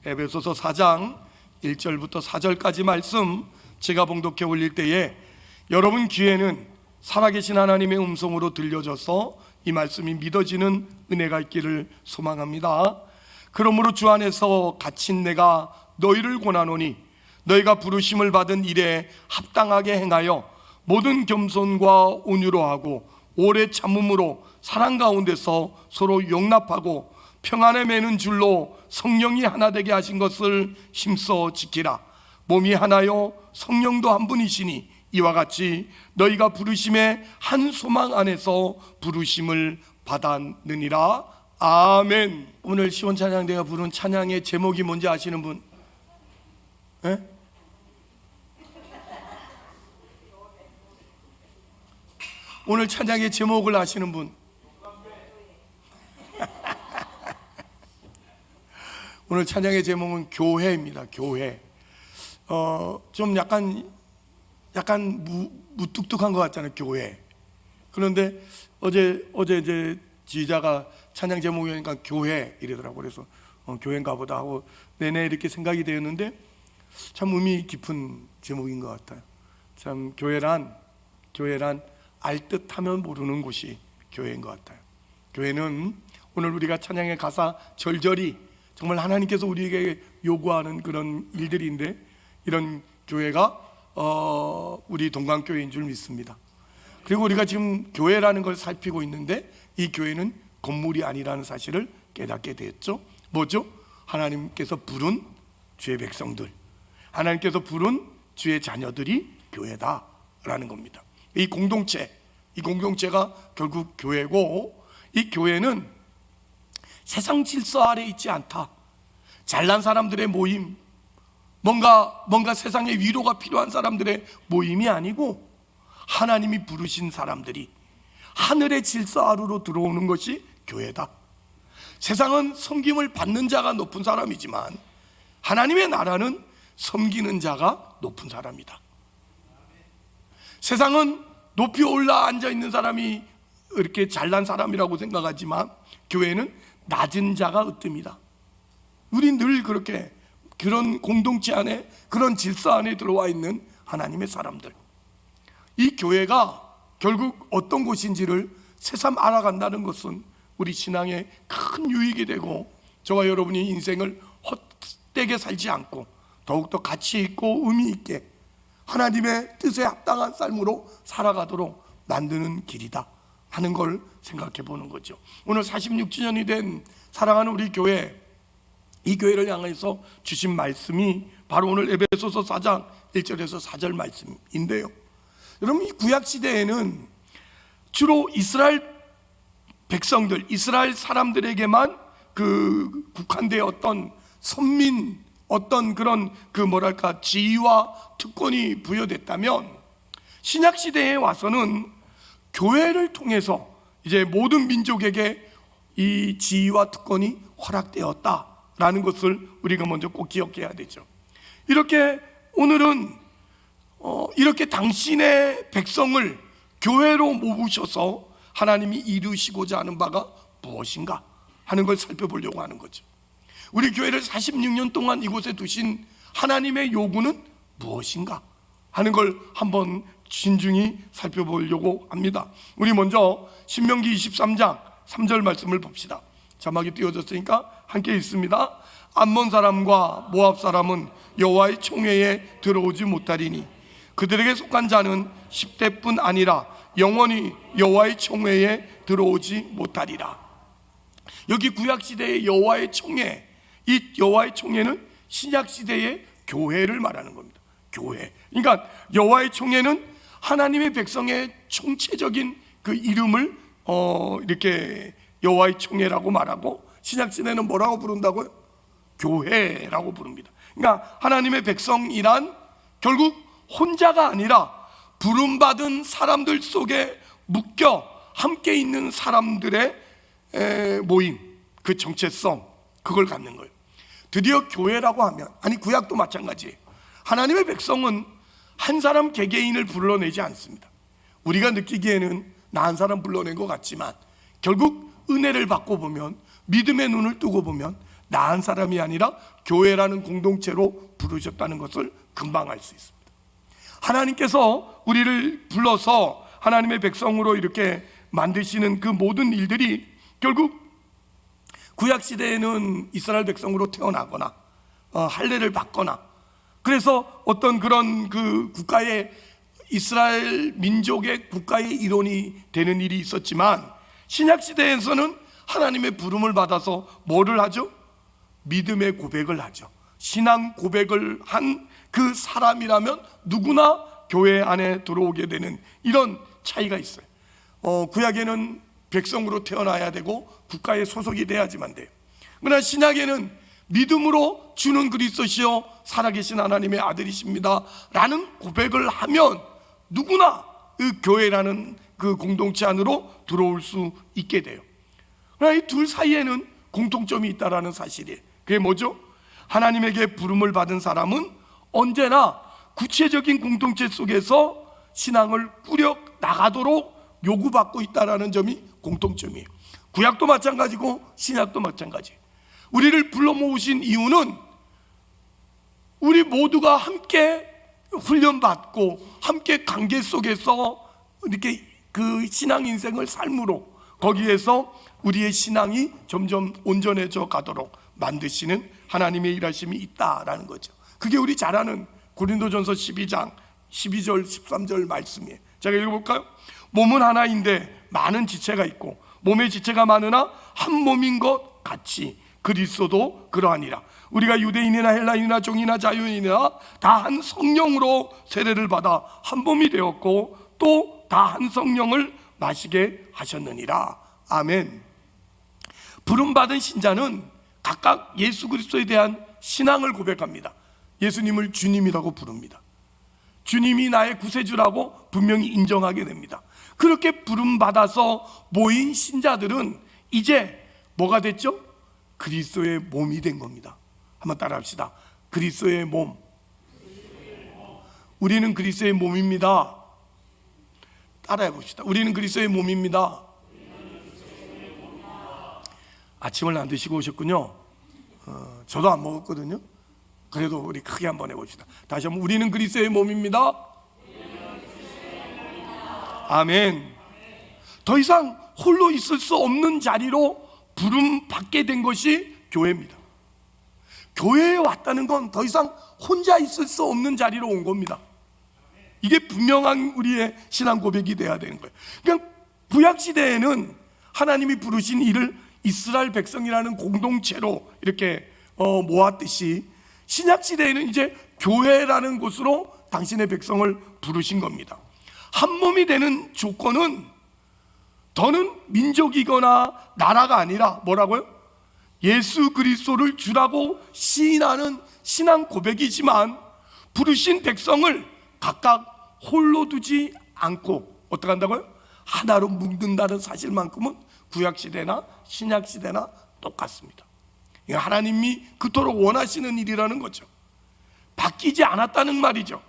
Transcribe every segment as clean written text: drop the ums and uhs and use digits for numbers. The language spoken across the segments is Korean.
에베소서 4장 1절부터 4절까지 말씀 제가 봉독해 올릴 때에 여러분 귀에는 살아계신 하나님의 음성으로 들려져서 이 말씀이 믿어지는 은혜가 있기를 소망합니다. 그러므로 주 안에서 갇힌 내가 너희를 권하노니 너희가 부르심을 받은 일에 합당하게 행하여 모든 겸손과 온유로 하고 오래 참음으로 사랑 가운데서 서로 용납하고 평안에 매는 줄로 성령이 하나 되게 하신 것을 힘써 지키라. 몸이 하나요 성령도 한 분이시니 이와 같이 너희가 부르심의 한 소망 안에서 부르심을 받았느니라. 아멘. 오늘 시원 찬양대가 부른 찬양의 제목이 뭔지 아시는 분? 에? 오늘 찬양의 제목을 아시는 분? 오늘 찬양의 제목은 교회입니다. 교회. 좀 약간 무뚝뚝한 것 같잖아요. 교회. 그런데 어제 이제 지휘자가 찬양 제목이니까 교회 이러더라고. 그래서 교회인가 보다 하고 내내 이렇게 생각이 되었는데 참 의미 깊은 제목인 것 같아요. 참 교회란 알듯하면 모르는 곳이 교회인 것 같아요. 교회는 오늘 우리가 찬양의 가사 절절히 정말 하나님께서 우리에게 요구하는 그런 일들인데 이런 교회가 우리 동강교회인 줄 믿습니다. 그리고 우리가 지금 교회라는 걸 살피고 있는데 이 교회는 건물이 아니라는 사실을 깨닫게 되었죠. 뭐죠? 하나님께서 부른 주의 백성들, 하나님께서 부른 주의 자녀들이 교회다라는 겁니다. 이 공동체가 결국 교회고, 이 교회는 세상 질서 아래 있지 않다. 잘난 사람들의 모임, 뭔가 세상에 위로가 필요한 사람들의 모임이 아니고 하나님이 부르신 사람들이 하늘의 질서 아래로 들어오는 것이 교회다. 세상은 섬김을 받는 자가 높은 사람이지만 하나님의 나라는 섬기는 자가 높은 사람이다. 세상은 높이 올라 앉아 있는 사람이 이렇게 잘난 사람이라고 생각하지만 교회는 낮은 자가 으뜸이다. 우리 늘 그렇게 그런 공동체 안에, 그런 질서 안에 들어와 있는 하나님의 사람들, 이 교회가 결국 어떤 곳인지를 새삼 알아간다는 것은 우리 신앙에 큰 유익이 되고 저와 여러분이 인생을 헛되게 살지 않고 더욱더 가치 있고 의미 있게 하나님의 뜻에 합당한 삶으로 살아가도록 만드는 길이다 하는 걸 생각해 보는 거죠. 오늘 46주년이 된 사랑하는 우리 교회, 이 교회를 향해서 주신 말씀이 바로 오늘 에베소서 4장 1절에서 4절 말씀인데요. 여러분, 이 구약시대에는 주로 이스라엘 백성들, 이스라엘 사람들에게만 국한된 어떤 선민, 어떤 그런 지위와 특권이 부여됐다면 신약시대에 와서는 교회를 통해서 이제 모든 민족에게 이 지위와 특권이 허락되었다라는 것을 우리가 먼저 꼭 기억해야 되죠. 이렇게 오늘은 이렇게 당신의 백성을 교회로 모으셔서 하나님이 이루시고자 하는 바가 무엇인가 하는 걸 살펴보려고 하는 거죠. 우리 교회를 46년 동안 이곳에 두신 하나님의 요구는 무엇인가 하는 걸 한번 신중히 살펴보려고 합니다. 우리 먼저 신명기 23장 3절 말씀을 봅시다. 자막이 띄워졌으니까 함께 읽습니다. 암몬 사람과 모압 사람은 여호와의 총회에 들어오지 못하리니 그들에게 속한 자는 10대뿐 아니라 영원히 여호와의 총회에 들어오지 못하리라. 여기 구약시대의 여호와의 총회, 이 여호와의 총회는 신약시대의 교회를 말하는 겁니다. 교회. 그러니까 여호와의 총회는 하나님의 백성의 총체적인 그 이름을 이렇게 여호와의 총회라고 말하고, 신약시대는 뭐라고 부른다고요? 교회라고 부릅니다. 그러니까 하나님의 백성이란 결국 혼자가 아니라 부름받은 사람들 속에 묶여 함께 있는 사람들의 모임, 그 정체성, 그걸 갖는 거예요. 드디어 교회라고 하면, 아니 구약도 마찬가지예요. 하나님의 백성은 한 사람 개개인을 불러내지 않습니다. 우리가 느끼기에는 나 한 사람 불러낸 것 같지만 결국 은혜를 받고 보면, 믿음의 눈을 뜨고 보면 나한 사람이 아니라 교회라는 공동체로 부르셨다는 것을 금방 알 수 있습니다. 하나님께서 우리를 불러서 하나님의 백성으로 이렇게 만드시는 그 모든 일들이 결국 구약시대에는 이스라엘 백성으로 태어나거나 할례를 받거나, 그래서 어떤 그런 그 국가의, 이스라엘 민족의 국가의 일원이 되는 일이 있었지만, 신약시대에서는 하나님의 부름을 받아서 뭐를 하죠? 믿음의 고백을 하죠. 신앙 고백을 한 그 사람이라면 누구나 교회 안에 들어오게 되는 이런 차이가 있어요. 구약에는 백성으로 태어나야 되고 국가에 소속이 돼야지만 돼요. 그러나 신약에는 믿음으로 주는 그리스도시요 살아계신 하나님의 아들이십니다 라는 고백을 하면 누구나 그 교회라는 그 공동체 안으로 들어올 수 있게 돼요. 그러나 이 둘 사이에는 공통점이 있다는 사실이에요. 그게 뭐죠? 하나님에게 부름을 받은 사람은 언제나 구체적인 공동체 속에서 신앙을 꾸려 나가도록 요구받고 있다는 점이 공통점이에요. 구약도 마찬가지고 신약도 마찬가지예요. 우리를 불러 모으신 이유는 우리 모두가 함께 훈련받고 함께 관계 속에서 이렇게 그 신앙 인생을 삶으로, 거기에서 우리의 신앙이 점점 온전해져 가도록 만드시는 하나님의 일하심이 있다라는 거죠. 그게 우리 잘 아는 고린도전서 12장 12절 13절 말씀이에요. 제가 읽어볼까요? 몸은 하나인데 많은 지체가 있고 몸의 지체가 많으나 한 몸인 것 같이 그리스도도 그러하니라. 우리가 유대인이나 헬라인이나 종이나 자유인이나 다 한 성령으로 세례를 받아 한 몸이 되었고 또 다 한 성령을 마시게 하셨느니라. 아멘. 부름받은 신자는 각각 예수 그리스도에 대한 신앙을 고백합니다. 예수님을 주님이라고 부릅니다. 주님이 나의 구세주라고 분명히 인정하게 됩니다. 그렇게 부름받아서 모인 신자들은 이제 뭐가 됐죠? 그리스도의 몸이 된 겁니다. 한번 따라 합시다. 그리스도의 몸. 우리는 그리스도의 몸입니다. 따라해 봅시다. 우리는 그리스도의 몸입니다. 아침을 안 드시고 오셨군요. 저도 안 먹었거든요. 그래도 우리 크게 한번 해봅시다. 다시 한번. 우리는 그리스도의 몸입니다. 아멘. 더 이상 홀로 있을 수 없는 자리로 부름 받게 된 것이 교회입니다. 교회에 왔다는 건 더 이상 혼자 있을 수 없는 자리로 온 겁니다. 이게 분명한 우리의 신앙 고백이 돼야 되는 거예요. 그냥 구약 시대에는 하나님이 부르신 이를 이스라엘 백성이라는 공동체로 이렇게 모았듯이, 신약 시대에는 이제 교회라는 곳으로 당신의 백성을 부르신 겁니다. 한 몸이 되는 조건은 더는 민족이거나 나라가 아니라 뭐라고요? 예수 그리스도를 주라고 시인하는 신앙 고백이지만, 부르신 백성을 각각 홀로 두지 않고 어떻게 한다고요? 하나로 묶는다는 사실만큼은 구약시대나 신약시대나 똑같습니다. 하나님이 그토록 원하시는 일이라는 거죠. 바뀌지 않았다는 말이죠.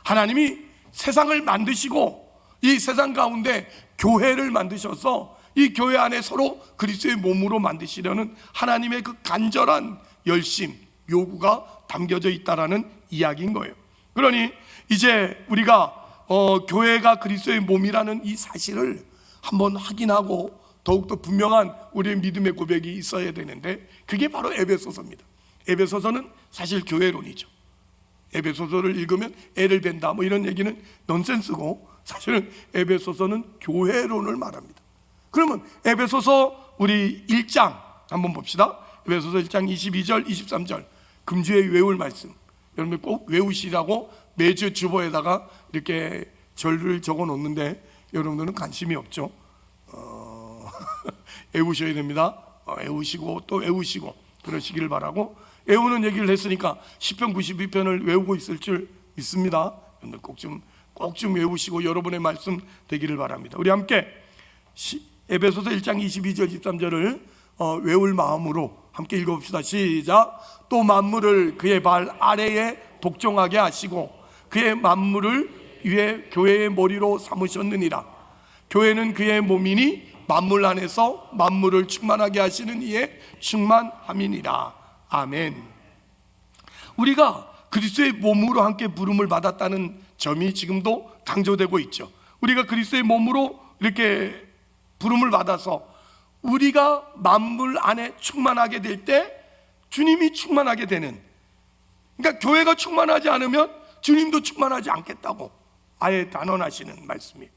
하나님이 세상을 만드시고 이 세상 가운데 교회를 만드셔서 이 교회 안에 서로 그리스도의 몸으로 만드시려는 하나님의 그 간절한 열심, 요구가 담겨져 있다라는 이야기인 거예요. 그러니 이제 우리가 교회가 그리스도의 몸이라는 이 사실을 한번 확인하고 더욱더 분명한 우리의 믿음의 고백이 있어야 되는데, 그게 바로 에베소서입니다. 에베소서는 사실 교회론이죠. 에베소서를 읽으면 애를 벤다 뭐 이런 얘기는 넌센스고, 사실은 에베소서는 교회론을 말합니다. 그러면 에베소서 우리 1장 한번 봅시다. 에베소서 1장 22절 23절 금주에 외울 말씀, 여러분 꼭 외우시라고 매주 주보에다가 이렇게 절을 적어 놓는데 여러분들은 관심이 없죠. 외우셔야 됩니다. 외우시고 또 외우시고 그러시기를 바라고, 외우는 얘기를 했으니까 시편 92편을 외우고 있을 줄 믿습니다. 여러분들 꼭 좀 외우시고 여러분의 말씀 되기를 바랍니다. 우리 함께 에베소서 1장 22절 23절을 외울 마음으로 함께 읽어봅시다. 시작. 또 만물을 그의 발 아래에 복종하게 하시고 그의 만물을 위해 교회의 머리로 삼으셨느니라. 교회는 그의 몸이니 만물 안에서 만물을 충만하게 하시는 이의 충만함이니라. 아멘. 우리가 그리스도의 몸으로 함께 부름을 받았다는 점이 지금도 강조되고 있죠. 우리가 그리스도의 몸으로 이렇게 부름을 받아서 우리가 만물 안에 충만하게 될 때 주님이 충만하게 되는, 그러니까 교회가 충만하지 않으면 주님도 충만하지 않겠다고 아예 단언하시는 말씀이에요.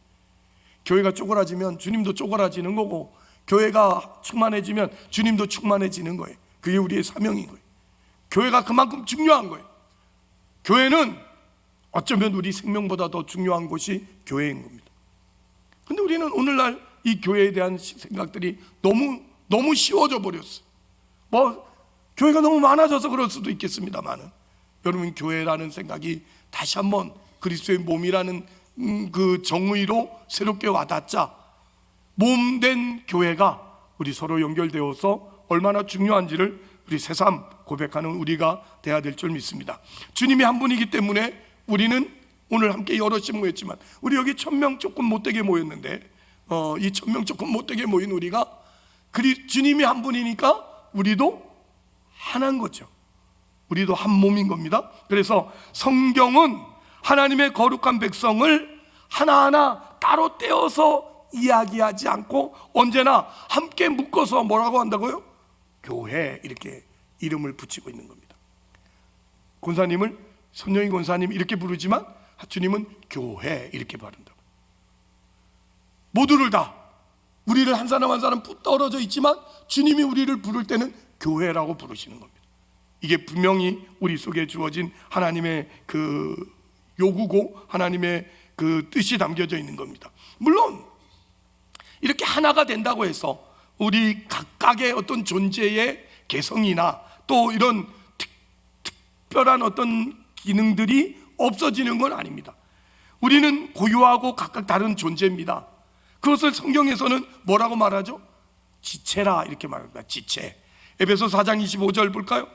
교회가 쪼그라지면 주님도 쪼그라지는 거고, 교회가 충만해지면 주님도 충만해지는 거예요. 그게 우리의 사명인 거예요. 교회가 그만큼 중요한 거예요. 교회는 어쩌면 우리 생명보다 더 중요한 곳이 교회인 겁니다. 근데 우리는 오늘날 이 교회에 대한 생각들이 너무 쉬워져 버렸어요. 교회가 너무 많아져서 그럴 수도 있겠습니다만은, 여러분, 교회라는 생각이 다시 한번 그리스도의 몸이라는 그 정의로 새롭게 와닿자 몸된 교회가 우리 서로 연결되어서 얼마나 중요한지를 우리 새삼 고백하는 우리가 돼야 될 줄 믿습니다. 주님이 한 분이기 때문에 우리는 오늘 함께 여럿이 모였지만, 우리 여기 1000명 조금 못되게 모였는데, 이 1000명 조금 못되게 모인 우리가 주님이 한 분이니까 우리도 하나인 거죠. 우리도 한 몸인 겁니다. 그래서 성경은 하나님의 거룩한 백성을 하나하나 따로 떼어서 이야기하지 않고 언제나 함께 묶어서 뭐라고 한다고요? 교회, 이렇게 이름을 붙이고 있는 겁니다. 권사님을 손영희 권사님 이렇게 부르지만 주님은 교회 이렇게 부른다. 모두를 다, 우리를 한 사람 한 사람 떨어져 있지만 주님이 우리를 부를 때는 교회라고 부르시는 겁니다. 이게 분명히 우리 속에 주어진 하나님의 그 요구고 하나님의 그 뜻이 담겨져 있는 겁니다. 물론 이렇게 하나가 된다고 해서 우리 각각의 어떤 존재의 개성이나 또 이런 특별한 어떤 기능들이 없어지는 건 아닙니다. 우리는 고유하고 각각 다른 존재입니다. 그것을 성경에서는 뭐라고 말하죠? 지체라, 이렇게 말합니다. 지체. 에베소 4장 25절 볼까요?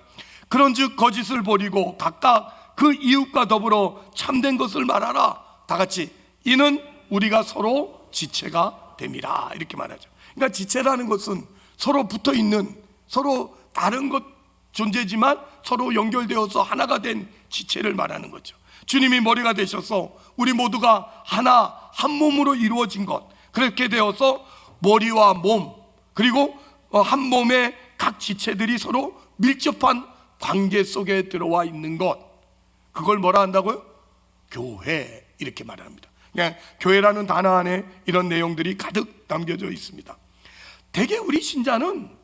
그런즉 거짓을 버리고 각각 그 이웃과 더불어 참된 것을 말하라. 다 같이, 이는 우리가 서로 지체가 됨이라, 이렇게 말하죠. 그러니까 지체라는 것은 서로 붙어 있는, 서로 다른 것 존재지만 서로 연결되어서 하나가 된 지체를 말하는 거죠. 주님이 머리가 되셔서 우리 모두가 하나, 한 몸으로 이루어진 것, 그렇게 되어서 머리와 몸, 그리고 한 몸의 각 지체들이 서로 밀접한 관계 속에 들어와 있는 것, 그걸 뭐라 한다고요? 교회, 이렇게 말합니다. 그냥 교회라는 단어 안에 이런 내용들이 가득 담겨져 있습니다. 대개 우리 신자는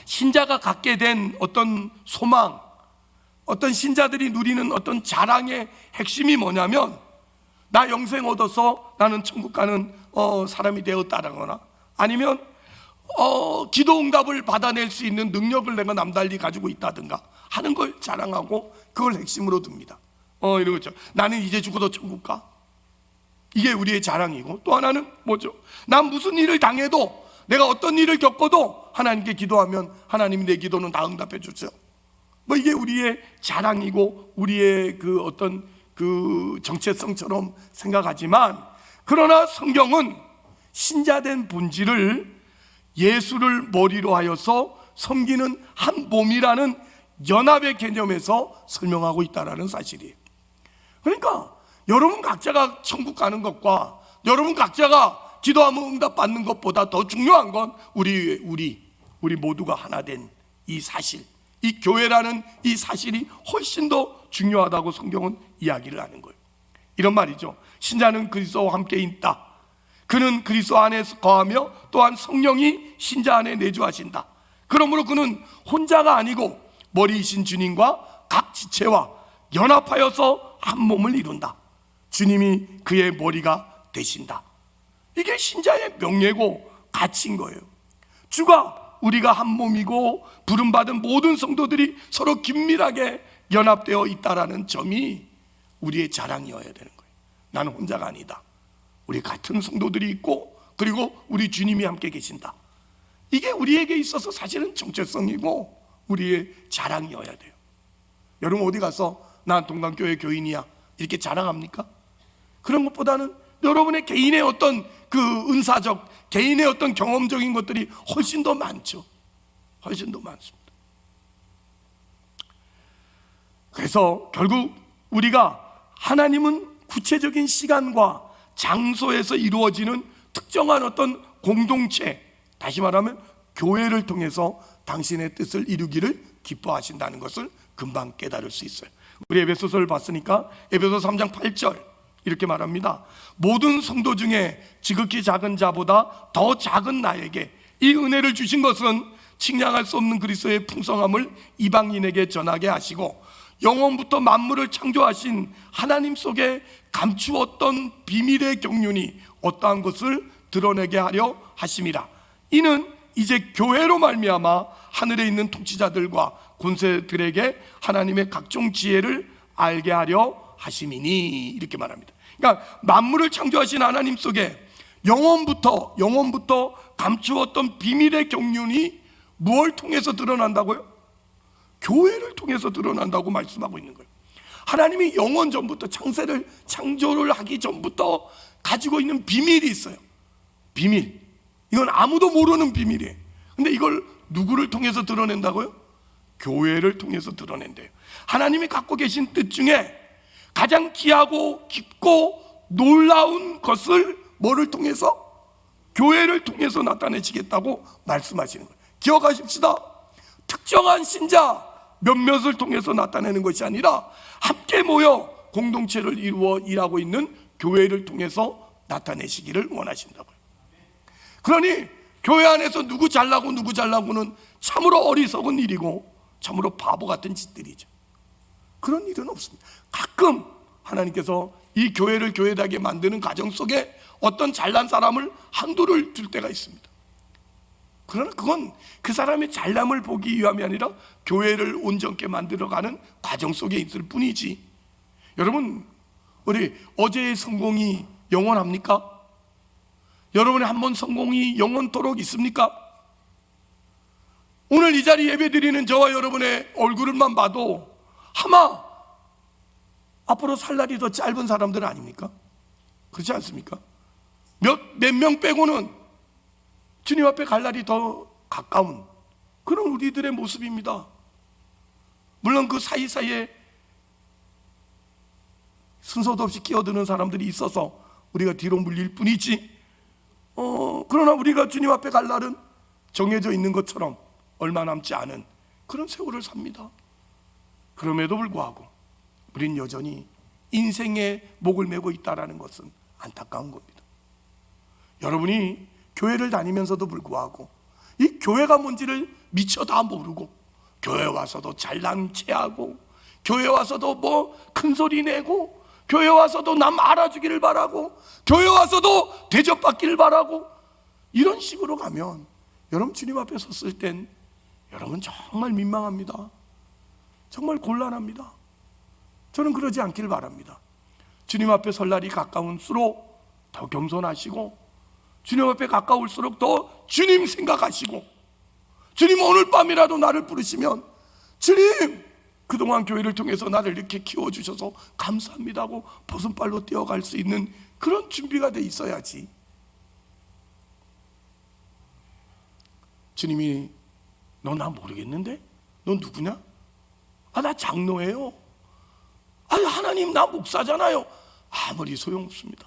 신자가 갖게 된 어떤 소망, 어떤 신자들이 누리는 어떤 자랑의 핵심이 뭐냐면, 나 영생 얻어서 나는 천국 가는 사람이 되었다라거나, 아니면 기도 응답을 받아낼 수 있는 능력을 내가 남달리 가지고 있다든가 하는 걸 자랑하고 그걸 핵심으로 둡니다. 이런 거죠. 나는 이제 죽어도 천국 가. 이게 우리의 자랑이고, 또 하나는 뭐죠? 난 무슨 일을 당해도, 내가 어떤 일을 겪어도 하나님께 기도하면 하나님이 내 기도는 다 응답해 주세요. 이게 우리의 자랑이고 우리의 그 어떤 그 정체성처럼 생각하지만, 그러나 성경은 신자된 본질을 예수를 머리로 하여서 섬기는 한 몸이라는 연합의 개념에서 설명하고 있다는 사실이에요. 그러니까 여러분 각자가 천국 가는 것과 여러분 각자가 기도하면 응답 받는 것보다 더 중요한 건 우리 모두가 하나 된 이 사실, 이 교회라는 이 사실이 훨씬 더 중요하다고 성경은 이야기를 하는 거예요. 이런 말이죠. 신자는 그리스도와 함께 있다. 그는 그리스도 안에 거하며 또한 성령이 신자 안에 내주하신다. 그러므로 그는 혼자가 아니고 머리이신 주님과 각 지체와 연합하여서 한 몸을 이룬다. 주님이 그의 머리가 되신다. 이게 신자의 명예고 가치인 거예요. 주가 우리가 한 몸이고 부름받은 모든 성도들이 서로 긴밀하게 연합되어 있다라는 점이 우리의 자랑이어야 되는 거예요. 나는 혼자가 아니다. 우리 같은 성도들이 있고, 그리고 우리 주님이 함께 계신다. 이게 우리에게 있어서 사실은 정체성이고 우리의 자랑이어야 돼요. 여러분 어디 가서 난 동강교회 교인이야 이렇게 자랑합니까? 그런 것보다는 여러분의 개인의 어떤 그 은사적, 개인의 어떤 경험적인 것들이 훨씬 더 많죠. 훨씬 더 많습니다. 그래서 결국 우리가 하나님은 구체적인 시간과 장소에서 이루어지는 특정한 어떤 공동체, 다시 말하면 교회를 통해서 당신의 뜻을 이루기를 기뻐하신다는 것을 금방 깨달을 수 있어요. 우리 에베소서를 봤으니까 에베소 3장 8절 이렇게 말합니다. 모든 성도 중에 지극히 작은 자보다 더 작은 나에게 이 은혜를 주신 것은 측량할 수 없는 그리스도의 풍성함을 이방인에게 전하게 하시고 영원부터 만물을 창조하신 하나님 속에 감추었던 비밀의 경륜이 어떠한 것을 드러내게 하려 하심이라. 이는 이제 교회로 말미암아 하늘에 있는 통치자들과 권세들에게 하나님의 각종 지혜를 알게 하려 하심이니, 이렇게 말합니다. 그러니까 만물을 창조하신 하나님 속에 영원부터 감추었던 비밀의 경륜이 무엇을 통해서 드러난다고요? 교회를 통해서 드러난다고 말씀하고 있는 거예요. 하나님이 영원 전부터 창조를 하기 전부터 가지고 있는 비밀이 있어요. 비밀. 이건 아무도 모르는 비밀이에요. 근데 이걸 누구를 통해서 드러낸다고요? 교회를 통해서 드러낸대요. 하나님이 갖고 계신 뜻 중에 가장 귀하고 깊고 놀라운 것을 뭐를 통해서? 교회를 통해서 나타내시겠다고 말씀하시는 거예요. 기억하십시다. 특정한 신자 몇몇을 통해서 나타내는 것이 아니라 함께 모여 공동체를 이루어 일하고 있는 교회를 통해서 나타내시기를 원하신다고요. 그러니 교회 안에서 누구 잘나고 누구 잘나고는 참으로 어리석은 일이고 참으로 바보 같은 짓들이죠. 그런 일은 없습니다. 가끔 하나님께서 이 교회를 교회다게 만드는 과정 속에 어떤 잘난 사람을 한두를 둘 때가 있습니다. 그러나 그건 그 사람의 잘남을 보기 위함이 아니라 교회를 온전케 만들어가는 과정 속에 있을 뿐이지. 여러분, 우리 어제의 성공이 영원합니까? 여러분의 한 번 성공이 영원토록 있습니까? 오늘 이 자리 예배드리는 저와 여러분의 얼굴만 봐도 아마 앞으로 살 날이 더 짧은 사람들 아닙니까? 그렇지 않습니까? 몇 명 빼고는 주님 앞에 갈 날이 더 가까운 그런 우리들의 모습입니다. 물론 그 사이사이에 순서도 없이 끼어드는 사람들이 있어서 우리가 뒤로 물릴 뿐이지, 그러나 우리가 주님 앞에 갈 날은 정해져 있는 것처럼 얼마 남지 않은 그런 세월을 삽니다. 그럼에도 불구하고 우린 여전히 인생의 목을 메고 있다는 것은 안타까운 겁니다. 여러분이 교회를 다니면서도 불구하고 이 교회가 뭔지를 미처 다 모르고 교회 와서도 잘난 체하고 교회 와서도 뭐 큰소리 내고 교회 와서도 남 알아주기를 바라고 교회 와서도 대접받기를 바라고 이런 식으로 가면 여러분 주님 앞에 섰을 땐 여러분 정말 민망합니다. 정말 곤란합니다. 저는 그러지 않기를 바랍니다. 주님 앞에 설 날이 가까울수록 더 겸손하시고 주님 앞에 가까울수록 더 주님 생각하시고 주님 오늘 밤이라도 나를 부르시면 주님 그동안 교회를 통해서 나를 이렇게 키워주셔서 감사합니다고 벗은발로 뛰어갈 수 있는 그런 준비가 돼 있어야지. 주님이 너 나 모르겠는데? 너 누구냐? 나 장로예요. 하나님 나 목사잖아요. 아무리 소용없습니다.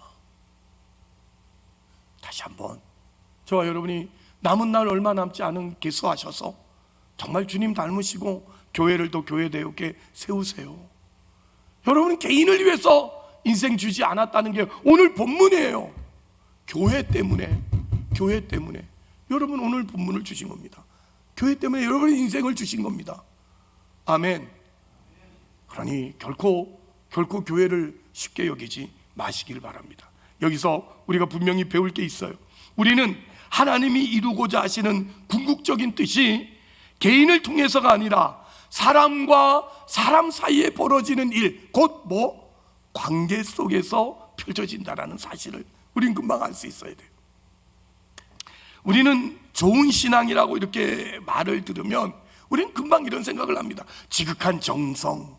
다시 한번 저와 여러분이 남은 날 얼마 남지 않은 개수하셔서 정말 주님 닮으시고 교회를 더 교회되게 세우세요. 여러분 개인을 위해서 인생 주지 않았다는 게 오늘 본문이에요. 교회 때문에 여러분 오늘 본문을 주신 겁니다. 교회 때문에 여러분의 인생을 주신 겁니다. 아멘. 그러니 결코 교회를 쉽게 여기지 마시길 바랍니다. 여기서 우리가 분명히 배울 게 있어요. 우리는 하나님이 이루고자 하시는 궁극적인 뜻이 개인을 통해서가 아니라 사람과 사람 사이에 벌어지는 일, 곧 관계 속에서 펼쳐진다라는 사실을 우린 금방 알 수 있어야 돼요. 우리는 좋은 신앙이라고 이렇게 말을 들으면 우린 금방 이런 생각을 합니다. 지극한 정성,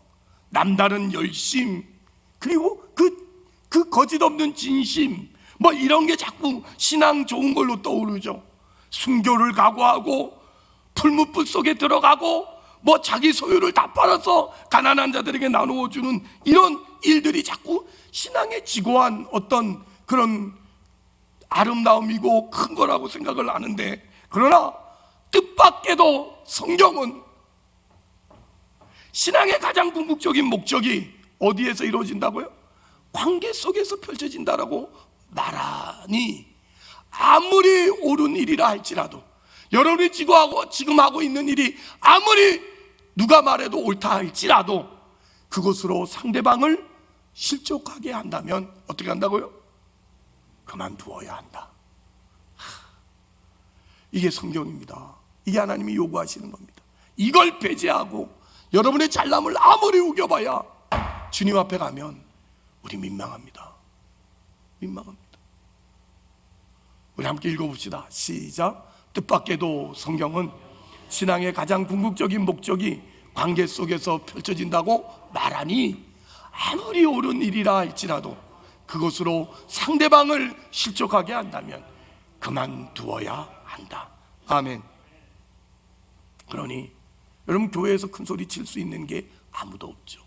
남다른 열심, 그리고 그 거짓없는 진심, 이런 게 자꾸 신앙 좋은 걸로 떠오르죠. 순교를 각오하고 풀무불 속에 들어가고 뭐 자기 소유를 다 팔아서 가난한 자들에게 나누어 주는 이런 일들이 자꾸 신앙의 지고한 어떤 그런 아름다움이고 큰 거라고 생각을 하는데, 그러나 뜻밖에도 성경은 신앙의 가장 궁극적인 목적이 어디에서 이루어진다고요? 관계 속에서 펼쳐진다라고 말하니, 아무리 옳은 일이라 할지라도, 여러분이 지금 하고 있는 일이 아무리 누가 말해도 옳다 할지라도 그것으로 상대방을 실족하게 한다면 어떻게 한다고요? 그만두어야 한다. 이게 성경입니다. 이게 하나님이 요구하시는 겁니다. 이걸 배제하고 여러분의 잘남을 아무리 우겨봐야 주님 앞에 가면 우리 민망합니다. 민망합니다. 우리 함께 읽어봅시다. 시작. 뜻밖에도 성경은 신앙의 가장 궁극적인 목적이 관계 속에서 펼쳐진다고 말하니, 아무리 옳은 일이라 할지라도 그것으로 상대방을 실족하게 한다면 그만두어야 한다. 아멘. 그러니 여러분, 교회에서 큰 소리 칠 수 있는 게 아무도 없죠.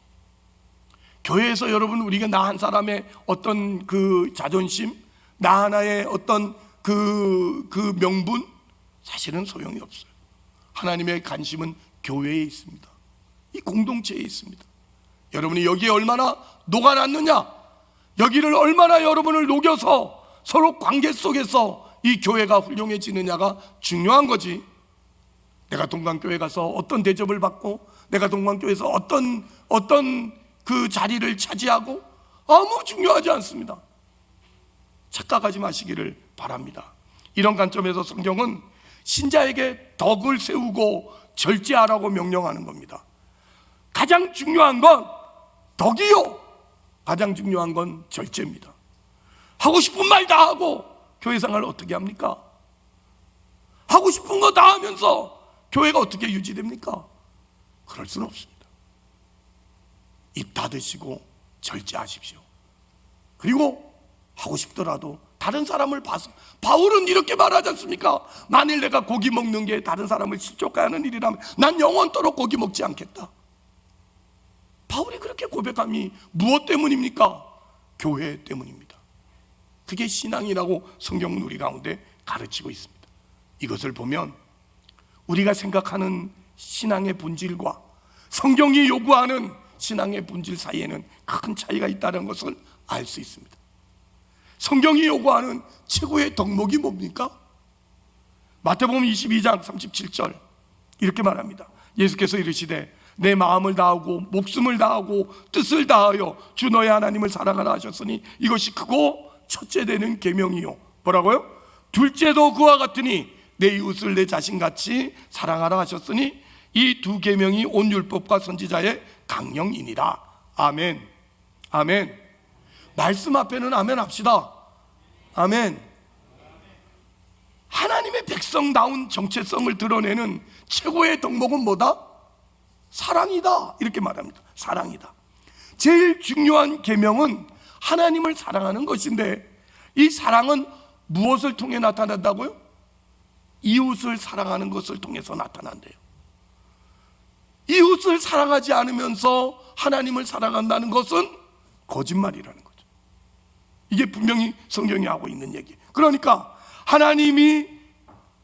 교회에서 여러분, 우리가 나 한 사람의 어떤 그 자존심, 나 하나의 어떤 그 명분, 사실은 소용이 없어요. 하나님의 관심은 교회에 있습니다. 이 공동체에 있습니다. 여러분이 여기에 얼마나 녹아났느냐, 여기를 얼마나 여러분을 녹여서 서로 관계 속에서 이 교회가 훌륭해지느냐가 중요한 거지. 내가 동강교회 가서 어떤 대접을 받고, 내가 동강교회에서 어떤 그 자리를 차지하고, 아무 중요하지 않습니다. 착각하지 마시기를 바랍니다. 이런 관점에서 성경은 신자에게 덕을 세우고 절제하라고 명령하는 겁니다. 가장 중요한 건 덕이요, 가장 중요한 건 절제입니다. 하고 싶은 말 다 하고 교회 생활을 어떻게 합니까? 하고 싶은 거 다 하면서 교회가 어떻게 유지됩니까? 그럴 수는 없습니다. 입 닫으시고 절제하십시오. 그리고 하고 싶더라도 다른 사람을 봐서, 바울은 이렇게 말하지 않습니까? 만일 내가 고기 먹는 게 다른 사람을 실족하는 일이라면 난 영원토록 고기 먹지 않겠다. 바울이 그렇게 고백함이 무엇 때문입니까? 교회 때문입니다. 그게 신앙이라고 성경은 우리 가운데 가르치고 있습니다. 이것을 보면 우리가 생각하는 신앙의 본질과 성경이 요구하는 신앙의 본질 사이에는 큰 차이가 있다는 것을 알 수 있습니다. 성경이 요구하는 최고의 덕목이 뭡니까? 마태복음 22장 37절 이렇게 말합니다. 예수께서 이르시되 내 마음을 다하고 목숨을 다하고 뜻을 다하여 주 너의 하나님을 사랑하라 하셨으니 이것이 크고 첫째 되는 계명이요. 뭐라고요? 둘째도 그와 같으니 내 이웃을 내 자신같이 사랑하라 하셨으니 이 두 계명이 온 율법과 선지자의 강령이니라. 아멘. 아멘. 말씀 앞에는 아멘 합시다. 아멘. 하나님의 백성다운 정체성을 드러내는 최고의 덕목은 뭐다? 사랑이다. 이렇게 말합니다. 사랑이다. 제일 중요한 계명은 하나님을 사랑하는 것인데, 이 사랑은 무엇을 통해 나타난다고요? 이웃을 사랑하는 것을 통해서 나타난대요. 이웃을 사랑하지 않으면서 하나님을 사랑한다는 것은 거짓말이라는 거죠. 이게 분명히 성경이 하고 있는 얘기. 그러니까 하나님이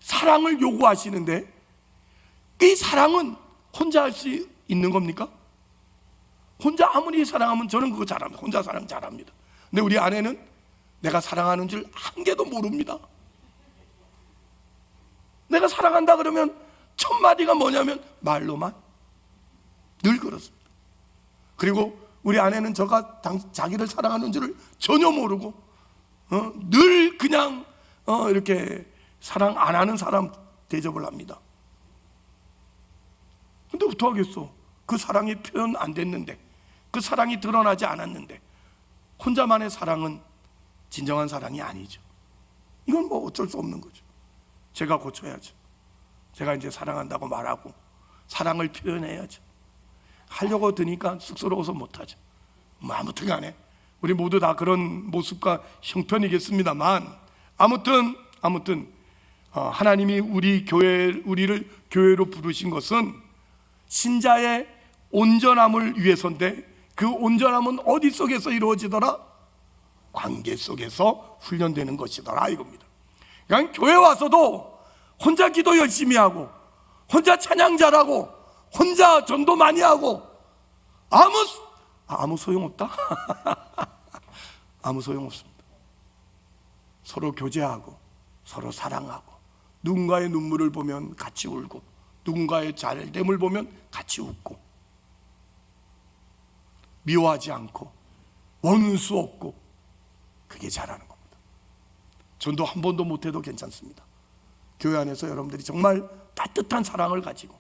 사랑을 요구하시는데, 이 사랑은 혼자 할 수 있는 겁니까? 혼자 아무리 사랑하면, 저는 그거 잘합니다. 혼자 사랑 잘합니다. 근데 우리 아내는 내가 사랑하는 줄 한 개도 모릅니다. 내가 사랑한다 그러면 첫 마디가 뭐냐면 말로만. 늘 그렇습니다. 그리고 우리 아내는 저가 자기를 사랑하는 줄을 전혀 모르고 늘 그냥 이렇게 사랑 안 하는 사람 대접을 합니다. 근데 어떡하겠어? 그 사랑이 표현 안 됐는데, 그 사랑이 드러나지 않았는데, 혼자만의 사랑은 진정한 사랑이 아니죠. 이건 뭐 어쩔 수 없는 거죠. 제가 고쳐야죠. 제가 이제 사랑한다고 말하고 사랑을 표현해야죠. 하려고 드니까 쑥스러워서 못하죠. 뭐 아무튼 간에 우리 모두 다 그런 모습과 형편이겠습니다만, 아무튼 하나님이 우리를 교회로 부르신 것은 신자의 온전함을 위해서인데, 그 온전함은 어디 속에서 이루어지더라? 관계 속에서 훈련되는 것이더라 이겁니다. 그러니까 교회 와서도 혼자 기도 열심히 하고, 혼자 찬양 잘하고, 혼자 전도 많이 하고 아무 소용없다? 아무 소용없습니다. 서로 교제하고, 서로 사랑하고, 누군가의 눈물을 보면 같이 울고, 누군가의 잘됨을 보면 같이 웃고, 미워하지 않고, 원수 없고, 그게 잘하는 겁니다. 전도 한 번도 못해도 괜찮습니다. 교회 안에서 여러분들이 정말 따뜻한 사랑을 가지고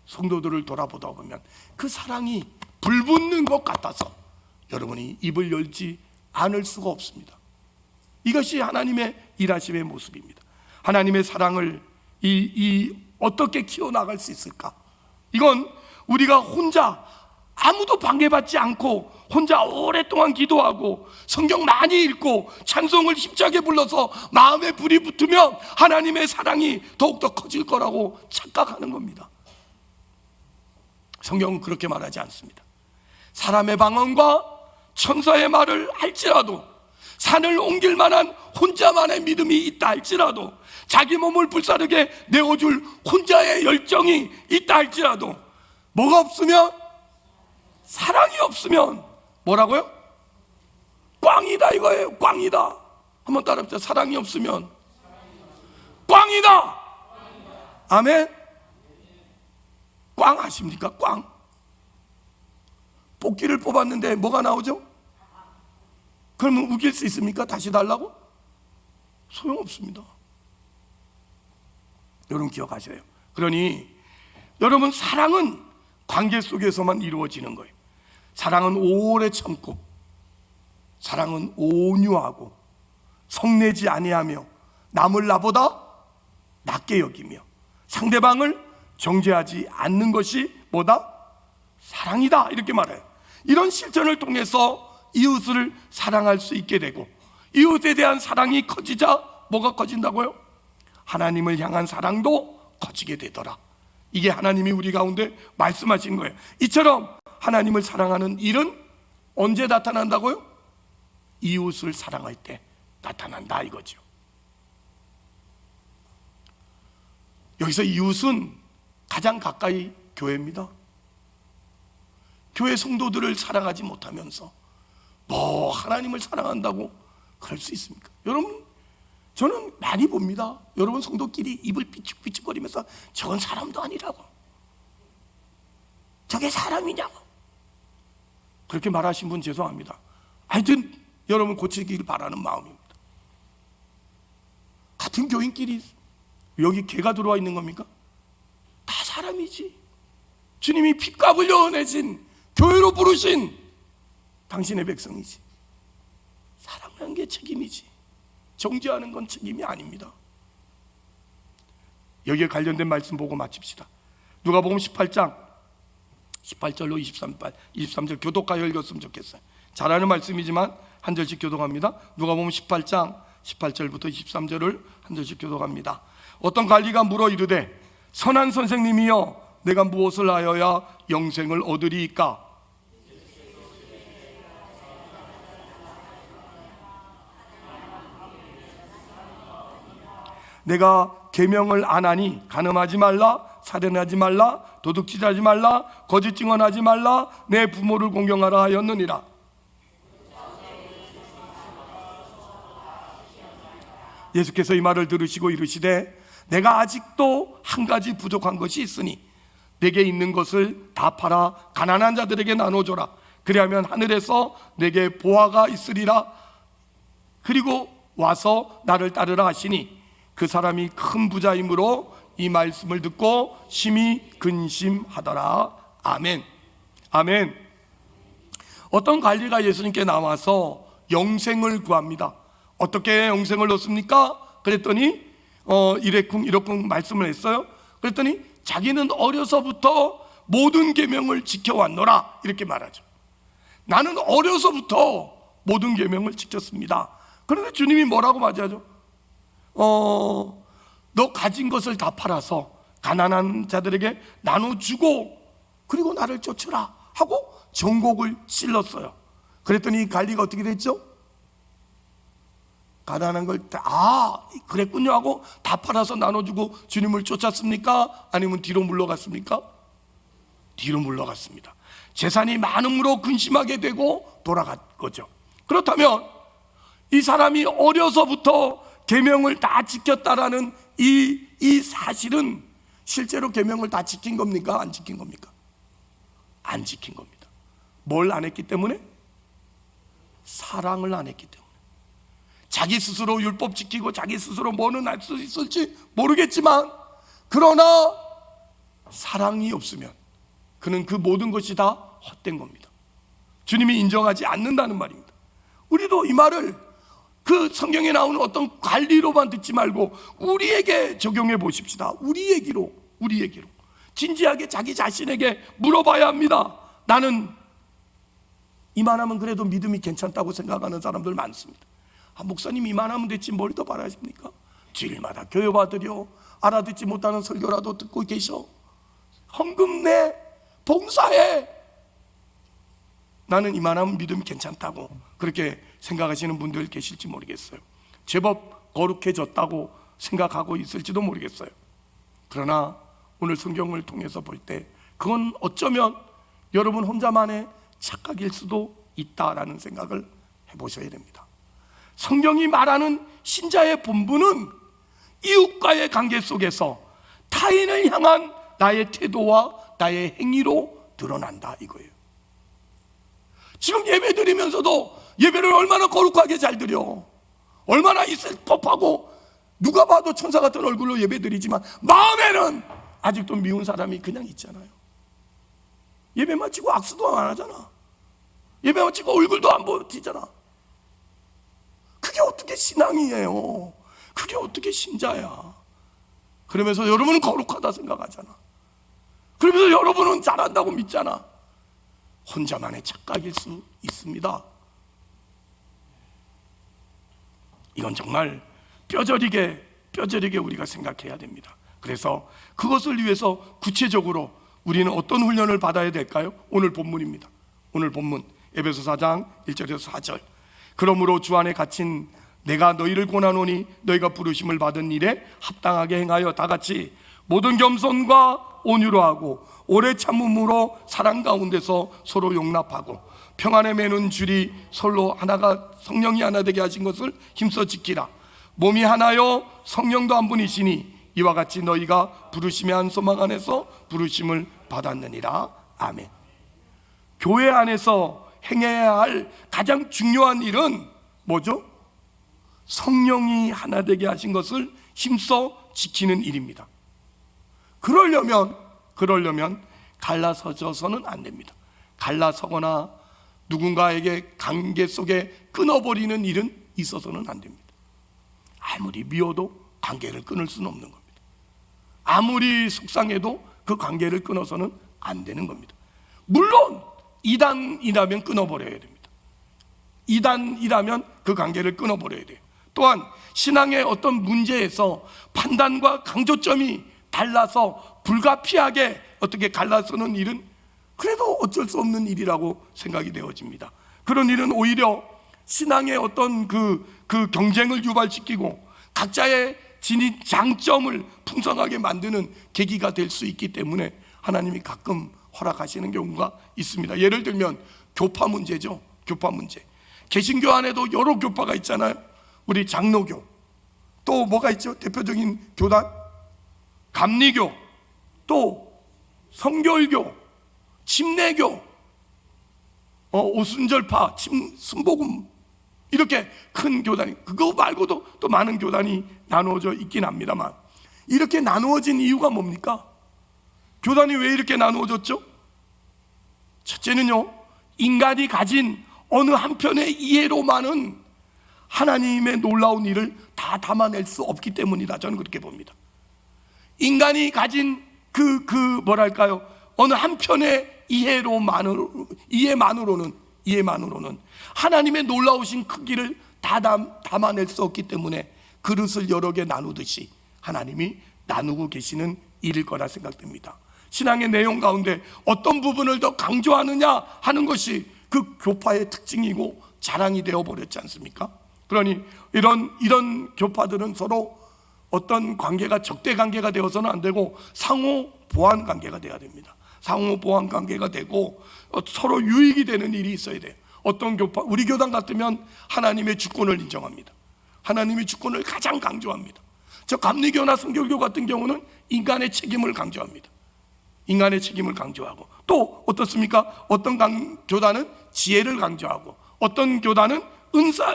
성도들을 돌아보다 보면 그 사랑이 불붙는 것 같아서 여러분이 입을 열지 않을 수가 없습니다. 이것이 하나님의 일하심의 모습입니다. 하나님의 사랑을 어떻게 키워나갈 수 있을까? 이건 우리가 혼자 아무도 방해받지 않고 혼자 오랫동안 기도하고 성경 많이 읽고 찬송을 힘차게 불러서 마음에 불이 붙으면 하나님의 사랑이 더욱더 커질 거라고 착각하는 겁니다. 성경은 그렇게 말하지 않습니다. 사람의 방언과 천사의 말을 할지라도, 산을 옮길 만한 혼자만의 믿음이 있다 할지라도, 자기 몸을 불사르게 내어줄 혼자의 열정이 있다 할지라도, 뭐가 없으면, 사랑이 없으면 뭐라고요? 꽝이다 이거예요. 꽝이다. 한번 따라합시다. 사랑이 없으면 꽝이다. 아멘. 꽝 아십니까? 꽝. 뽑기를 뽑았는데 뭐가 나오죠? 그러면 우길 수 있습니까? 다시 달라고? 소용없습니다. 여러분 기억하셔요. 그러니 여러분, 사랑은 관계 속에서만 이루어지는 거예요. 사랑은 오래 참고, 사랑은 온유하고, 성내지 아니하며, 남을 나보다 낮게 여기며, 상대방을 정죄하지 않는 것이 뭐다? 사랑이다 이렇게 말해요. 이런 실천을 통해서 이웃을 사랑할 수 있게 되고, 이웃에 대한 사랑이 커지자 뭐가 커진다고요? 하나님을 향한 사랑도 커지게 되더라. 이게 하나님이 우리 가운데 말씀하신 거예요. 이처럼 하나님을 사랑하는 일은 언제 나타난다고요? 이웃을 사랑할 때 나타난다 이거죠. 여기서 이웃은 가장 가까이 교회입니다. 교회 성도들을 사랑하지 못하면서 뭐 하나님을 사랑한다고 그럴 수 있습니까? 여러분, 저는 많이 봅니다. 여러분 성도끼리 입을 삐죽삐죽거리면서 저건 사람도 아니라고, 저게 사람이냐고 그렇게 말하신 분 죄송합니다. 하여튼 여러분 고치기를 바라는 마음입니다. 같은 교인끼리 여기 개가 들어와 있는 겁니까? 다 사람이지. 주님이 피값 흘려 내신, 교회로 부르신 당신의 백성이지. 사랑하는 게 책임이지, 정죄하는 건 책임이 아닙니다. 여기에 관련된 말씀 보고 마칩시다. 누가복음 18장 18절로 23절 교독하여 읽었으면 좋겠어요. 잘하는 말씀이지만 한 절씩 교독합니다. 누가복음 18장 18절부터 23절을 한 절씩 교독합니다. 어떤 관리가 물어 이르되, 선한 선생님이여, 내가 무엇을 하여야 영생을 얻으리이까? 내가 계명을 안 하니 간음하지 말라, 살인하지 말라, 도둑질하지 말라, 거짓 증언하지 말라, 내 부모를 공경하라 하였느니라. 예수께서 이 말을 들으시고 이르시되, 내가 아직도 한 가지 부족한 것이 있으니 내게 있는 것을 다 팔아 가난한 자들에게 나눠줘라. 그리하면 하늘에서 내게 보화가 있으리라. 그리고 와서 나를 따르라 하시니, 그 사람이 큰 부자이므로 이 말씀을 듣고 심히 근심하더라. 아멘. 아멘. 어떤 관리가 예수님께 나와서 영생을 구합니다. 어떻게 영생을 얻습니까? 그랬더니 이러쿵 말씀을 했어요. 그랬더니 자기는 어려서부터 모든 계명을 지켜왔노라 이렇게 말하죠. 나는 어려서부터 모든 계명을 지켰습니다. 그런데 주님이 뭐라고 맞이하죠? 너 가진 것을 다 팔아서 가난한 자들에게 나눠주고 그리고 나를 쫓으라 하고 정곡을 실렀어요. 그랬더니 갈리가 어떻게 됐죠? 가난한 걸 그랬군요 하고 다 팔아서 나눠주고 주님을 쫓았습니까? 아니면 뒤로 물러갔습니까? 뒤로 물러갔습니다. 재산이 많음으로 근심하게 되고 돌아간 거죠. 그렇다면 이 사람이 어려서부터 계명을 다 지켰다라는 이 사실은 실제로 계명을 다 지킨 겁니까? 안 지킨 겁니까? 안 지킨 겁니다. 뭘 안 했기 때문에? 사랑을 안 했기 때문에. 자기 스스로 율법 지키고 자기 스스로 뭐는 할 수 있을지 모르겠지만, 그러나 사랑이 없으면 그는 그 모든 것이 다 헛된 겁니다. 주님이 인정하지 않는다는 말입니다. 우리도 이 말을 그 성경에 나오는 어떤 관리로만 듣지 말고 우리에게 적용해 보십시다. 우리 얘기로 진지하게 자기 자신에게 물어봐야 합니다. 나는 이만하면 그래도 믿음이 괜찮다고 생각하는 사람들 많습니다. 목사님 이만하면 됐지 뭘 더 바라십니까? 주일마다 교회 와드려 알아듣지 못하는 설교라도 듣고 계셔. 헌금 내, 봉사해. 나는 이만하면 믿음이 괜찮다고 그렇게 생각하시는 분들 계실지 모르겠어요. 제법 거룩해졌다고 생각하고 있을지도 모르겠어요. 그러나 오늘 성경을 통해서 볼 때 그건 어쩌면 여러분 혼자만의 착각일 수도 있다라는 생각을 해보셔야 됩니다. 성경이 말하는 신자의 본분은 이웃과의 관계 속에서 타인을 향한 나의 태도와 나의 행위로 드러난다 이거예요. 지금 예배 드리면서도 예배를 얼마나 거룩하게 잘 드려, 얼마나 있을 법하고 누가 봐도 천사 같은 얼굴로 예배 드리지만 마음에는 아직도 미운 사람이 그냥 있잖아요. 예배 마치고 악수도 안 하잖아. 예배 마치고 얼굴도 안 보이잖아. 그게 어떻게 신앙이에요? 그게 어떻게 신자야? 그러면서 여러분은 거룩하다 생각하잖아. 그러면서 여러분은 잘한다고 믿잖아. 혼자만의 착각일 수 있습니다. 이건 정말 뼈저리게 우리가 생각해야 됩니다. 그래서 그것을 위해서 구체적으로 우리는 어떤 훈련을 받아야 될까요? 오늘 본문입니다. 오늘 본문 에베소 4장 1절에서 4절. 그러므로 주 안에 갇힌 내가 너희를 권하노니 너희가 부르심을 받은 일에 합당하게 행하여 다 같이 모든 겸손과 온유로 하고 오래 참음으로 사랑 가운데서 서로 용납하고 평안에 매는 줄이 서로 하나가 성령이 하나 되게 하신 것을 힘써 지키라. 몸이 하나요 성령도 한 분이시니 이와 같이 너희가 부르심의 한 소망 안에서 부르심을 받았느니라. 아멘. 교회 안에서 행해야 할 가장 중요한 일은 뭐죠? 성령이 하나 되게 하신 것을 힘써 지키는 일입니다. 그러려면 갈라서져서는 안 됩니다. 갈라서거나 누군가에게 관계 속에 끊어버리는 일은 있어서는 안 됩니다. 아무리 미워도 관계를 끊을 수는 없는 겁니다. 아무리 속상해도 그 관계를 끊어서는 안 되는 겁니다. 물론 이단이라면 끊어버려야 됩니다. 이단이라면 그 관계를 끊어버려야 돼요. 또한 신앙의 어떤 문제에서 판단과 강조점이 달라서 불가피하게 어떻게 갈라서는 일은 그래도 어쩔 수 없는 일이라고 생각이 되어집니다. 그런 일은 오히려 신앙의 어떤 그 경쟁을 유발시키고 각자의 진입 장점을 풍성하게 만드는 계기가 될 수 있기 때문에 하나님이 가끔 허락하시는 경우가 있습니다. 예를 들면 교파 문제죠. 교파 문제. 개신교 안에도 여러 교파가 있잖아요. 우리 장로교, 또 뭐가 있죠? 대표적인 교단 감리교, 또 성결교, 침례교, 오순절파, 순복음, 이렇게 큰 교단이, 그거 말고도 또 많은 교단이 나누어져 있긴 합니다만, 이렇게 나누어진 이유가 뭡니까? 교단이 왜 이렇게 나누어졌죠? 첫째는요, 인간이 가진 어느 한편의 이해로만은 하나님의 놀라운 일을 다 담아낼 수 없기 때문이다. 저는 그렇게 봅니다. 인간이 가진 뭐랄까요, 어느 한편의 이해만으로는 하나님의 놀라우신 크기를 다 담아낼 수 없기 때문에 그릇을 여러 개 나누듯이 하나님이 나누고 계시는 일일 거라 생각됩니다. 신앙의 내용 가운데 어떤 부분을 더 강조하느냐 하는 것이 그 교파의 특징이고 자랑이 되어버렸지 않습니까? 그러니 이런 교파들은 서로 어떤 관계가 적대 관계가 되어서는 안 되고 상호 보완 관계가 돼야 됩니다. 상호 보완 관계가 되고 서로 유익이 되는 일이 있어야 돼요. 어떤 교파, 우리 교단 같으면 하나님의 주권을 인정합니다. 하나님의 주권을 가장 강조합니다. 저 감리교나 성결교 같은 경우는 인간의 책임을 강조합니다. 인간의 책임을 강조하고, 또 어떻습니까? 어떤 교단은 지혜를 강조하고, 어떤 교단은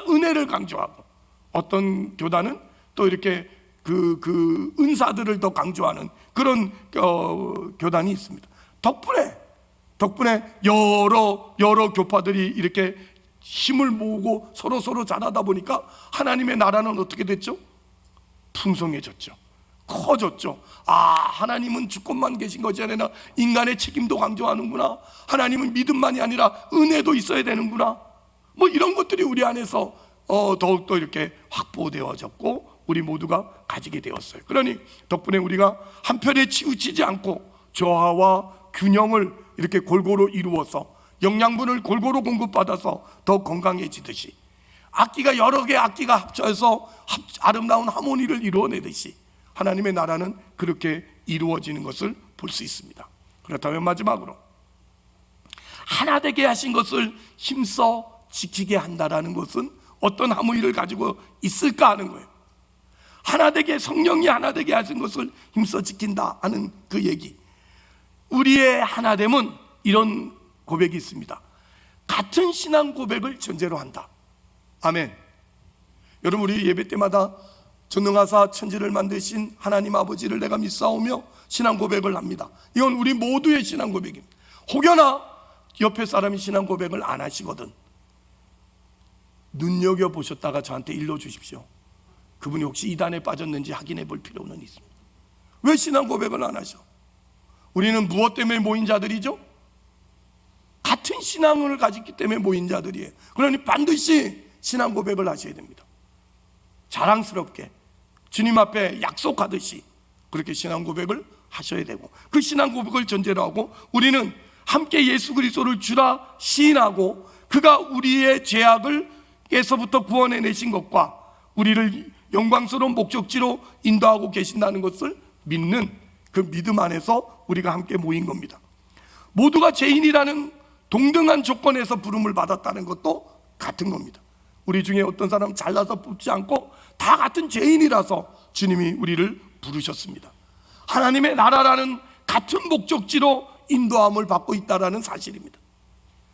은혜를 강조하고, 어떤 교단은 또 이렇게 그 은사들을 더 강조하는 그런 교단이 있습니다. 덕분에 여러 교파들이 이렇게 힘을 모으고 서로 잘하다 보니까 하나님의 나라는 어떻게 됐죠? 풍성해졌죠. 커졌죠. 하나님은 주권만 계신 것이 아니라 인간의 책임도 강조하는구나. 하나님은 믿음만이 아니라 은혜도 있어야 되는구나. 뭐 이런 것들이 우리 안에서 더욱더 이렇게 확보되어졌고 우리 모두가 가지게 되었어요. 그러니 덕분에 우리가 한편에 치우치지 않고 조화와 균형을 이렇게 골고루 이루어서 영양분을 골고루 공급받아서 더 건강해지듯이, 악기가 여러 개의 악기가 합쳐서 아름다운 하모니를 이루어내듯이 하나님의 나라는 그렇게 이루어지는 것을 볼 수 있습니다. 그렇다면 마지막으로 하나 되게 하신 것을 힘써 지키게 한다라는 것은 어떤 하모니를 가지고 있을까 하는 거예요. 하나 되게, 성령이 하나 되게 하신 것을 힘써 지킨다 하는 그 얘기. 우리의 하나됨은 이런 고백이 있습니다. 같은 신앙 고백을 전제로 한다. 아멘. 여러분, 우리 예배 때마다 전능하사 천지를 만드신 하나님 아버지를 내가 믿사오며 신앙 고백을 합니다. 이건 우리 모두의 신앙 고백입니다. 혹여나 옆에 사람이 신앙 고백을 안 하시거든 눈여겨보셨다가 저한테 일러주십시오. 그분이 혹시 이단에 빠졌는지 확인해 볼 필요는 있습니다. 왜 신앙 고백을 안 하셔? 우리는 무엇 때문에 모인 자들이죠? 같은 신앙을 가졌기 때문에 모인 자들이에요. 그러니 반드시 신앙 고백을 하셔야 됩니다. 자랑스럽게 주님 앞에 약속하듯이 그렇게 신앙 고백을 하셔야 되고, 그 신앙 고백을 전제로 하고 우리는 함께 예수 그리스도를 주라 시인하고 그가 우리의 죄악에서부터 구원해내신 것과 우리를 영광스러운 목적지로 인도하고 계신다는 것을 믿는 그 믿음 안에서 우리가 함께 모인 겁니다. 모두가 죄인이라는 동등한 조건에서 부름을 받았다는 것도 같은 겁니다. 우리 중에 어떤 사람 잘나서 뽑지 않고 다 같은 죄인이라서 주님이 우리를 부르셨습니다. 하나님의 나라라는 같은 목적지로 인도함을 받고 있다는 사실입니다.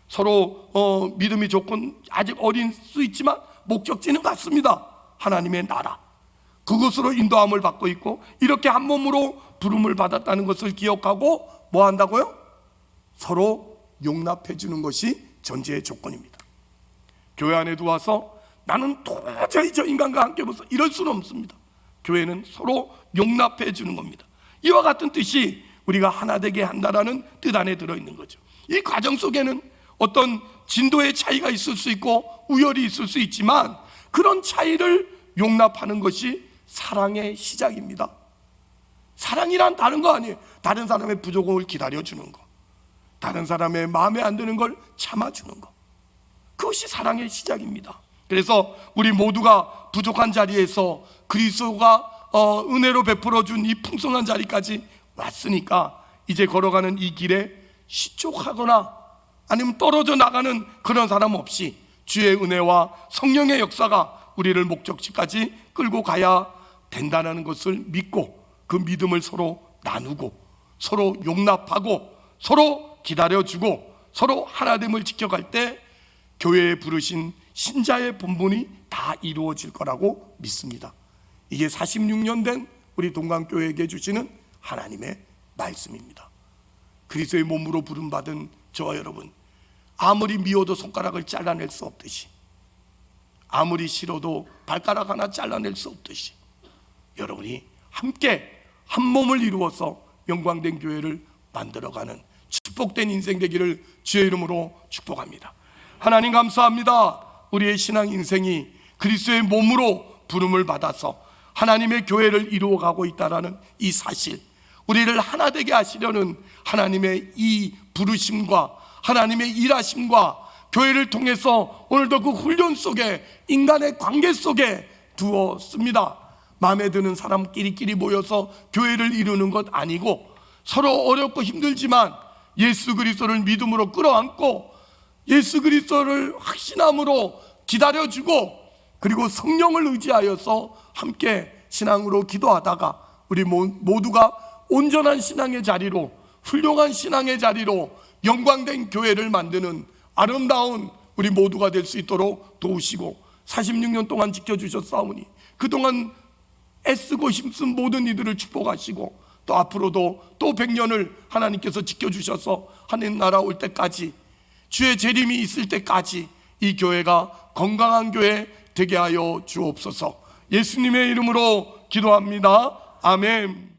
서로 믿음이 조건 아직 어린 수 있지만 목적지는 같습니다. 하나님의 나라, 그것으로 인도함을 받고 있고, 이렇게 한 몸으로 부름을 받았다는 것을 기억하고 뭐 한다고요? 서로 용납해 주는 것이 전제의 조건입니다. 교회 안에 들어와서 나는 도저히 저 인간과 함께 못서 이럴 수는 없습니다. 교회는 서로 용납해 주는 겁니다. 이와 같은 뜻이 우리가 하나 되게 한다라는 뜻 안에 들어있는 거죠. 이 과정 속에는 어떤 진도의 차이가 있을 수 있고 우열이 있을 수 있지만 그런 차이를 용납하는 것이 사랑의 시작입니다. 사랑이란 다른 거 아니에요. 다른 사람의 부족을 기다려주는 거, 다른 사람의 마음에 안 드는 걸 참아주는 거, 그것이 사랑의 시작입니다. 그래서 우리 모두가 부족한 자리에서 그리스도가 은혜로 베풀어준 이 풍성한 자리까지 왔으니까 이제 걸어가는 이 길에 시족하거나 아니면 떨어져 나가는 그런 사람 없이 주의 은혜와 성령의 역사가 우리를 목적지까지 끌고 가야 된다는 것을 믿고, 그 믿음을 서로 나누고 서로 용납하고 서로 기다려주고 서로 하나됨을 지켜갈 때 교회에 부르신 신자의 본분이 다 이루어질 거라고 믿습니다. 이게 46년 된 우리 동강교회에게 주시는 하나님의 말씀입니다. 그리스도의 몸으로 부름받은 저와 여러분, 아무리 미워도 손가락을 잘라낼 수 없듯이, 아무리 싫어도 발가락 하나 잘라낼 수 없듯이 여러분이 함께 한 몸을 이루어서 영광된 교회를 만들어가는 축복된 인생 되기를 주의 이름으로 축복합니다. 하나님 감사합니다. 우리의 신앙 인생이 그리스도의 몸으로 부름을 받아서 하나님의 교회를 이루어가고 있다는 이 사실, 우리를 하나 되게 하시려는 하나님의 이 부르심과 하나님의 일하심과 교회를 통해서 오늘도 그 훈련 속에, 인간의 관계 속에 두었습니다. 마음에 드는 사람끼리끼리 모여서 교회를 이루는 것 아니고, 서로 어렵고 힘들지만 예수 그리스도를 믿음으로 끌어안고 예수 그리스도를 확신함으로 기다려주고, 그리고 성령을 의지하여서 함께 신앙으로 기도하다가 우리 모두가 온전한 신앙의 자리로, 훌륭한 신앙의 자리로 영광된 교회를 만드는 아름다운 우리 모두가 될 수 있도록 도우시고, 46년 동안 지켜주셨사오니 그동안 애쓰고 힘쓴 모든 이들을 축복하시고, 또 앞으로도 또 100년을 하나님께서 지켜주셔서 하나님 나라 올 때까지, 주의 재림이 있을 때까지 이 교회가 건강한 교회 되게 하여 주옵소서. 예수님의 이름으로 기도합니다. 아멘.